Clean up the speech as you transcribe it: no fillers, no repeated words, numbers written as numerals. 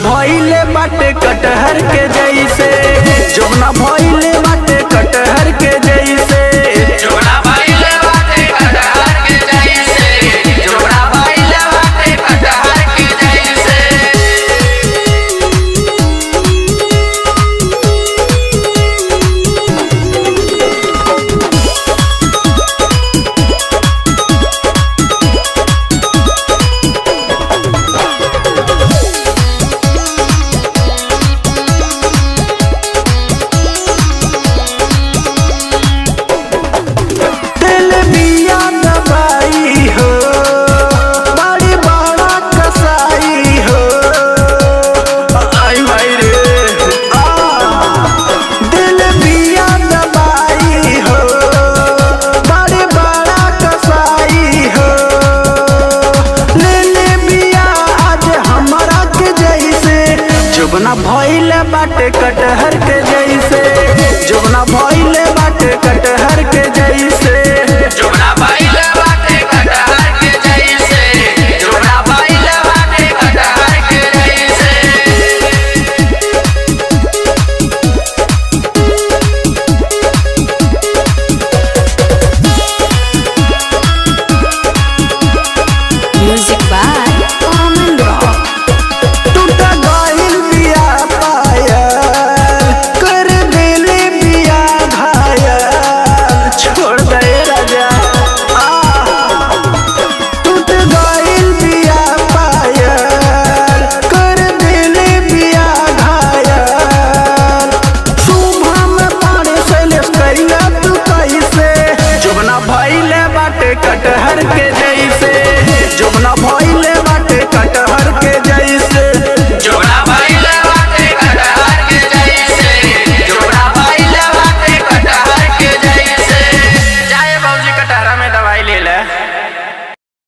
भइले बाटे कटहर के जैसे, जमुना भइले बाटे कटहर के जैसे, जमुना भइले बाटे कटहर के जैसे, जमुना भइले बाटे कटहर के जैसे। जमुना भइले बाटे कटहर के जैसे, जमुना भइले बाटे कटहर के जैसे।